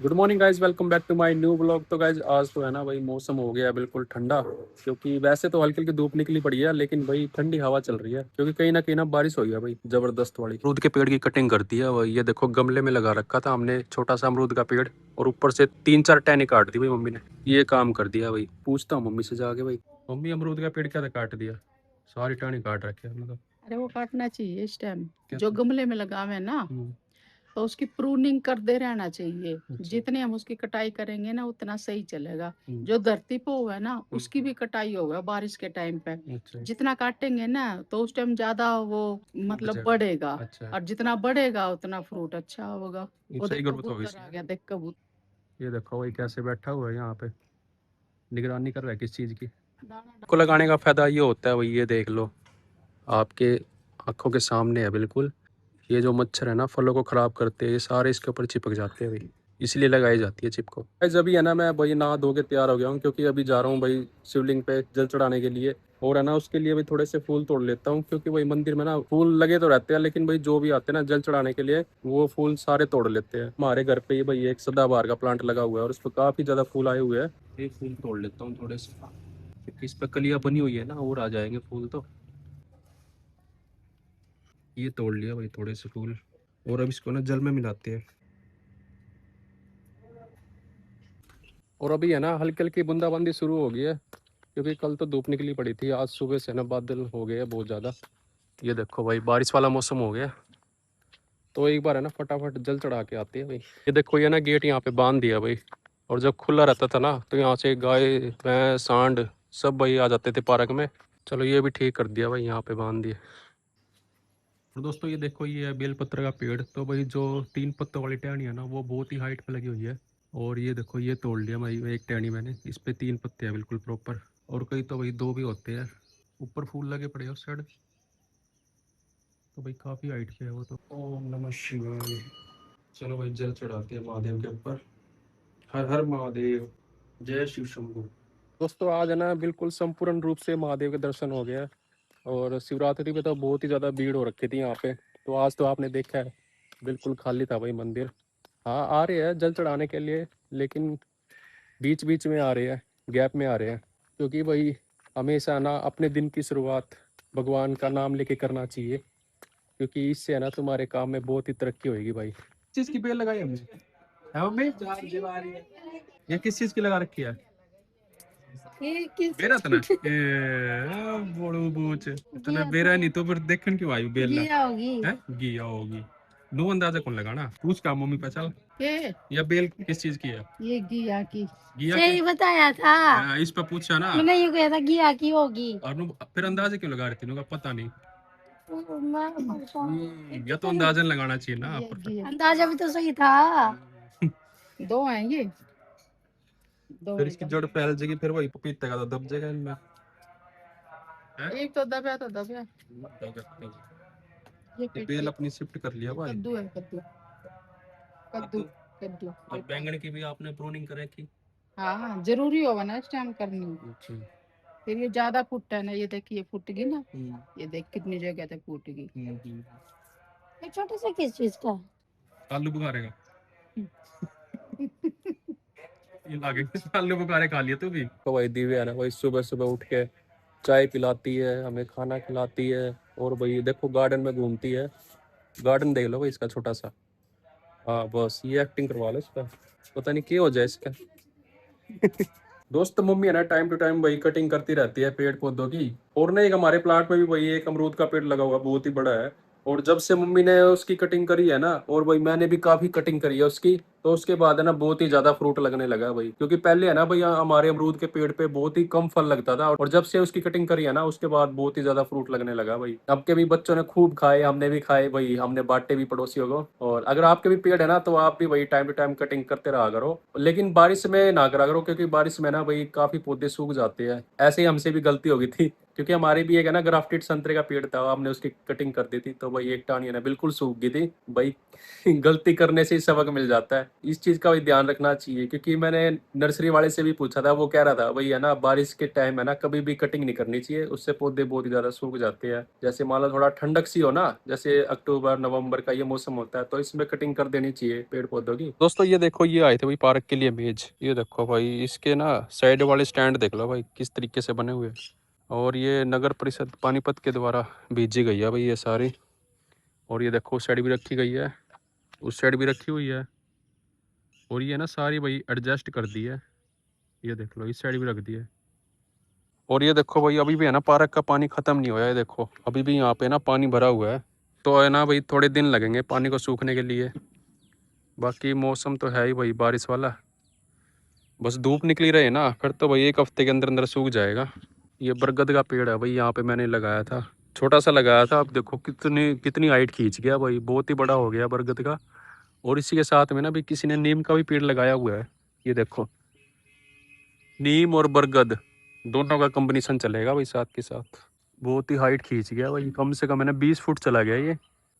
Good morning guys, welcome back to my new blog. तो guys आज तो है ना भाई मौसम हो गया है बिल्कुल ठंडा, क्योंकि वैसे तो हल्की हल्की धूप निकली पड़ी है लेकिन भाई ठंडी हवा चल रही है क्योंकि कहीं ना बारिश हुई है भाई जबरदस्त वाली। अमरूद के पेड़ की कटिंग कर दी है भाई। ये देखो गमले में लगा रखा था हमने छोटा सा अमरूद का पेड़, और ऊपर से 3-4 टहनी काट दी भाई मम्मी ने। ये काम कर दिया भाई। पूछता हूँ मम्मी से जाके, भाई मम्मी अमरूद का पेड़ क्या काट दिया? सारी टहनी काट रखी है मतलब। अरे वो काटना चाहिए इस टाइम जो कैसे? गमले में लगा हुआ है ना, तो उसकी प्रूनिंग करते रहना चाहिए। अच्छा। जितने हम उसकी कटाई करेंगे ना उतना सही चलेगा। हम्म। जो धरती पे हुआ है ना उसकी भी कटाई होगा बारिश के टाइम पे। अच्छा। जितना काटेंगे ना तो उस टाइम ज्यादा वो मतलब बचेगा। बढ़ेगा। अच्छा। और जितना बढ़ेगा उतना फ्रूट अच्छा होगा। वो सही देख ग्रोथ होगी कबूतर इसकी। आ गया, देख कबूतर ये देखो भाई कैसे बैठा हुआ है यहाँ पे, निगरानी कर रहा है किस चीज़ की। दाना को लगाने का फायदा ये होता है भाई, ये देख लो आपके आंखों के सामने है बिल्कुल। ये जो मच्छर है ना फलों को खराब करते हैं, ये सारे इसके ऊपर चिपक जाते हैं भाई, इसलिए लगाई जाती है चिपको। भाई अभी है ना मैं भाई नहा धो के तैयार हो गया हूँ, क्योंकि अभी जा रहा हूँ भाई शिवलिंग पे जल चढ़ाने के लिए। और है ना उसके लिए भी थोड़े से फूल तोड़ लेता हूँ, क्योंकि भाई मंदिर में ना फूल लगे तो रहते हैं लेकिन भाई जो भी आते हैं ना जल चढ़ाने के लिए वो फूल सारे तोड़ लेते हैं। हमारे घर पे ही भाई एक सदाबहार का प्लांट लगा हुआ है और उस पर काफी ज्यादा फूल आए हुए हैं। एक फूल तोड़ लेता हूँ थोड़े से, क्योंकि इस पे कलियां बनी हुई है ना और आ जाएंगे फूल। तो ये तोड़ लिया भाई थोड़े से फूल, और अब इसको ना जल में मिलाते हैं। और अभी है ना हल्की हल्की बूंदाबांदी शुरू हो गई है, क्योंकि कल तो धूप निकली पड़ी थी। आज सुबह से ना बादल हो गए हैं बहुत ज़्यादा। ये देखो भाई बारिश वाला मौसम हो गया, तो एक बार है ना फटाफट जल चढ़ा के आते हैं भाई। ये देखो ये ना गेट यहाँ पे बांध दिया भाई, और जब खुला रहता था ना तो यहाँ से गाय भैंस सांड सब भाई आ जाते थे पार्क में। चलो ये भी ठीक कर दिया भाई, यहाँ पे बांध दिए। और दोस्तों ये देखो ये है बेलपत्र का पेड़। तो भाई जो 3 पत्तों वाली टहनी है ना वो बहुत ही हाइट पे लगी हुई है। और ये देखो ये तोड़ लिया भाई एक टहनी मैंने, इस पे 3 पत्ते हैं बिल्कुल प्रॉपर। और कई तो भाई 2 भी होते हैं। ऊपर फूल लगे पड़े हैं उस साइड, तो भाई काफी हाइट पे है वो तो। ओम नमः शिवाय। चलो भाई जल चढ़ाते हैं महादेव के ऊपर। हर हर महादेव, जय शिव शंभू। दोस्तों आज है ना बिल्कुल संपूर्ण रूप से महादेव के दर्शन हो गया। और शिवरात्रि पे तो बहुत ही ज़्यादा भीड़ हो रखी थी यहाँ पे, तो आज तो आपने देखा है बिल्कुल खाली था भाई मंदिर। हाँ आ रहे हैं जल चढ़ाने के लिए, लेकिन बीच बीच में आ रहे हैं, गैप में आ रहे हैं, क्योंकि भाई हमेशा ना अपने दिन की शुरुआत भगवान का नाम लेके करना चाहिए, क्योंकि इससे है ना तुम्हारे काम में बहुत ही तरक्की होगी भाई। चीज़ की बेल लगाई हमने है मम्मी? ये किस चीज़ की लगा रखी है? बेरा तना बड़ू बूच तना बेरा नहीं तो फिर देखन क्यों आई बेल घिया होगी। है घिया होगी। नो अंदाजा कौन लगाना, पूछ का मम्मी पे चल। ये या बेल किस चीज की है? ये घिया की घिया सही की? बताया था। इस पे पूछा ना। मैंने ये कहा था घिया की होगी। और फिर अंदाजे क्यों लगा रही थी? पता नहीं। या तो अंदाजन लगाना चाहिए ना अंदाजा भी तो सही था। दो हैं ये दो। फिर इसकी जड़ फैल जाएगी, फिर वही पपीते का तो दब जाएगा इनमें। एक तो दबा तो दबा। ये बेल अपनी शिफ्ट कर लिया भाई। कद्दू है कद्दू कद्दू कद्दू। और बैंगन की भी आपने प्रूनिंग करे की? हाँ हाँ जरूरी होगा ना इस टाइम करनी। अच्छा। फिर ये ज्यादा फुटता है ना, ये देखिए फुटेगी ना। ये देख कितनी जगह तक फूटेगी। ये छोटे से किस चीज का? आलू बुखारे का। ये लागे आलू बुखारे खा लिया तू भी। तो भाई दिव्या है ना भाई सुबह सुबह उठ के चाय पिलाती है, हमें खाना खिलाती है, और भाई देखो गार्डन में घूमती है। गार्डन देख लो भाई इसका छोटा सा। हाँ बस ये एक्टिंग करवा लो इसका, पता नहीं क्या हो जाए इसका। दोस्त मम्मी है ना टाइम टू टाइम वही कटिंग करती रहती है पेड़ पौधों की। और ना एक हमारे प्लांट में भी वही एक अमरूद का पेड़ लगा हुआ बहुत ही बड़ा है। और जब से मम्मी ने उसकी कटिंग करी है ना, और भाई मैंने भी काफी कटिंग करी है उसकी, तो उसके बाद है ना बहुत ही ज्यादा फ्रूट लगने लगा है भाई। क्योंकि पहले है ना भाई हमारे अमरूद के पेड़ पे बहुत ही कम फल लगता था, और जब से उसकी कटिंग करी है ना उसके बाद बहुत ही ज्यादा फ्रूट लगने लगा भाई। अब के भी बच्चों ने खूब खाए, हमने भी खाए भाई, हमने बांटे भी पड़ोसियों को। और अगर आपके भी पेड़ है ना तो आप भी भाई टाइम टू टाइम कटिंग करते रहा करो, लेकिन बारिश में ना करा करो, क्योंकि बारिश में ना भाई काफी पौधे सूख जाते हैं। ऐसे ही हमसे भी गलती हो गई थी, क्योंकि हमारे भी एक है ना ग्राफ्टेड संतरे का पेड़ था, हमने उसकी कटिंग कर दी थी, तो भाई एक टहनी है ना बिल्कुल सूख गई थी भाई। गलती करने से ही सबक मिल जाता है। इस चीज़ का भी ध्यान रखना चाहिए, क्योंकि मैंने नर्सरी वाले से भी पूछा था, वो कह रहा था भाई है ना, बारिश के टाइम है ना कभी भी कटिंग नहीं करनी चाहिए, उससे पौधे बहुत ही ज़्यादा सूख जाते हैं। जैसे मान लो थोड़ा ठंडक सी हो ना, जैसे अक्टूबर नवंबर का ये मौसम होता है, तो इसमें कटिंग कर देनी चाहिए पेड़ पौधों की। दोस्तों ये देखो, ये आए थे भाई पार्क के लिए मेज, ये देखो भाई, इसके ना साइड वाले स्टैंड देख लो भाई किस तरीके से बने हुए हैं। और ये नगर परिषद पानीपत के द्वारा भेजी गई है भाई ये सारी। और ये देखो उस साइड भी रखी गई है, उस साइड भी रखी हुई है, और ये ना सारी भाई एडजस्ट कर दी है। ये देख लो इस साइड भी रख दी है। और ये देखो भाई अभी भी है ना पार्क का पानी ख़त्म नहीं हुआ है, देखो अभी भी यहाँ पे ना पानी भरा हुआ है। तो है ना भाई थोड़े दिन लगेंगे पानी को सूखने के लिए। बाकी मौसम तो है ही भाई बारिश वाला, बस धूप निकली रहे ना, फिर तो भाई एक हफ्ते के अंदर अंदर सूख जाएगा। ये बरगद का पेड़ है भाई, यहाँ पे मैंने लगाया था, छोटा सा लगाया था, अब देखो कितनी कितनी हाइट खींच गया भाई, बहुत ही बड़ा हो गया बरगद का। और इसी के साथ में ना भी किसी ने नीम का भी पेड़ लगाया हुआ है, ये देखो नीम और बरगद दोनों का कॉम्बिनेशन चलेगा भाई साथ के साथ। बहुत ही हाइट खींच गया भाई, कम से कम मैंने 20 फुट चला गया ये।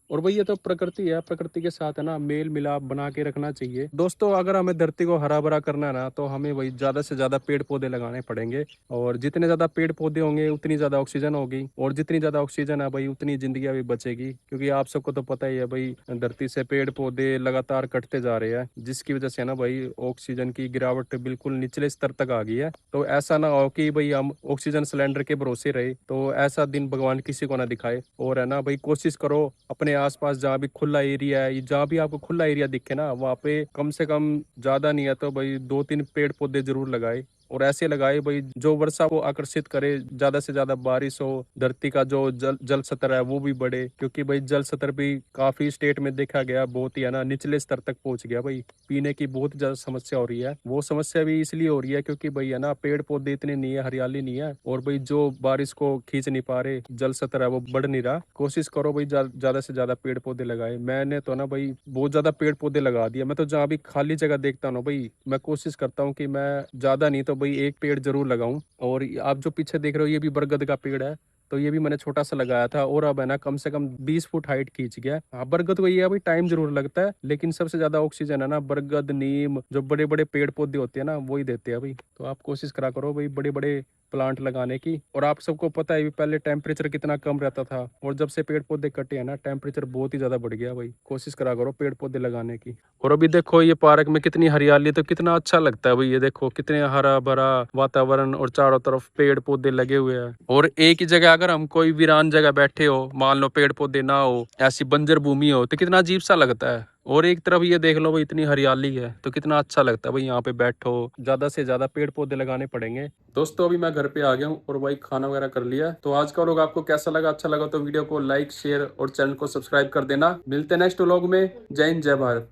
और भाई ये तो प्रकृति है, प्रकृति के साथ है ना मेल मिलाप बना के रखना चाहिए दोस्तों। अगर हमें धरती को हरा भरा करना है ना, तो हमें वही ज़्यादा से ज़्यादा पेड़ पौधे लगाने पड़ेंगे। और जितने ज़्यादा पेड़ पौधे होंगे उतनी ज़्यादा ऑक्सीजन होगी, और जितनी ज़्यादा ऑक्सीजन है भाई उतनी जिंदगी भी बचेगी। क्योंकि आप सबको तो पता ही है भाई, धरती से पेड़ पौधे लगातार कटते जा रहे हैं, जिसकी वजह से ना भाई ऑक्सीजन की गिरावट बिल्कुल निचले स्तर तक आ गई है। तो ऐसा ना हो कि भाई हम ऑक्सीजन सिलेंडर के भरोसे रहे, तो ऐसा दिन भगवान किसी को ना दिखाए। और है ना भाई कोशिश करो अपने आसपास जहाँ भी खुला एरिया है, जहाँ भी आपको खुला एरिया दिखे ना, वहाँ पे कम से कम ज्यादा नहीं है तो भाई 2-3 पेड़ पौधे जरूर लगाए। और ऐसे लगाए भाई जो वर्षा को आकर्षित करे, ज्यादा से ज्यादा बारिश हो, धरती का जो जल स्तर है वो भी बढ़े। क्योंकि भाई जल स्तर भी काफी स्टेट में देखा गया बहुत ही है ना निचले स्तर तक पहुंच गया भाई, पीने की बहुत ज्यादा समस्या हो रही है। वो समस्या भी इसलिए हो रही है क्योंकि भाई है ना पेड़ पौधे इतने नहीं है, हरियाली नहीं है, और भाई जो बारिश को खींच नहीं पा रहे, जल स्तर है वो बढ़ नहीं रहा। कोशिश करो भाई ज्यादा से ज्यादा पेड़ पौधे लगाए। मैंने तो ना भाई बहुत ज्यादा पेड़ पौधे लगा दिया, मैं तो जहाँ भी खाली जगह देखता हूँ ना भाई, मैं कोशिश करता हूँ कि मैं ज्यादा नहीं तो भाई एक पेड़ जरूर लगाऊं। और आप जो पीछे देख रहे हो ये भी बरगद का पेड़ है, तो ये भी मैंने छोटा सा लगाया था, और अब है ना कम से कम 20 फुट हाइट खींच गया। हाँ बरगद को ये है भाई टाइम जरूर लगता है, लेकिन सबसे ज्यादा ऑक्सीजन है ना बरगद नीम जो बड़े बड़े पेड़ पौधे होते हैं ना वही देते हैं भाई। तो आप कोशिश करा करो भाई बड़े बड़े प्लांट लगाने की। और आप सबको पता है भी पहले टेम्परेचर कितना कम रहता था, और जब से पेड़ पौधे कटे हैं ना टेम्परेचर बहुत ही ज्यादा बढ़ गया भाई। कोशिश करा करो पेड़ पौधे लगाने की। और अभी देखो ये पार्क में कितनी हरियाली, तो कितना अच्छा लगता है भाई, ये देखो कितने हरा भरा वातावरण और चारों तरफ पेड़ पौधे लगे हुए हैं। और एक ही जगह अगर हम कोई वीरान जगह बैठे हो, मान लो पेड़ पौधे ना हो, ऐसी बंजर भूमि हो, तो कितना अजीब सा लगता है। और एक तरफ ये देख लो भाई इतनी हरियाली है, तो कितना अच्छा लगता है भाई यहाँ पे बैठो। ज्यादा से ज्यादा पेड़ पौधे लगाने पड़ेंगे। दोस्तों अभी मैं घर पे आ गया हूँ और भाई खाना वगैरह कर लिया। तो आज का व्लॉग आपको कैसा लगा? अच्छा लगा तो वीडियो को लाइक शेयर और चैनल को सब्सक्राइब कर देना। मिलते हैं नेक्स्ट व्लॉग में। जय हिंद जय भारत।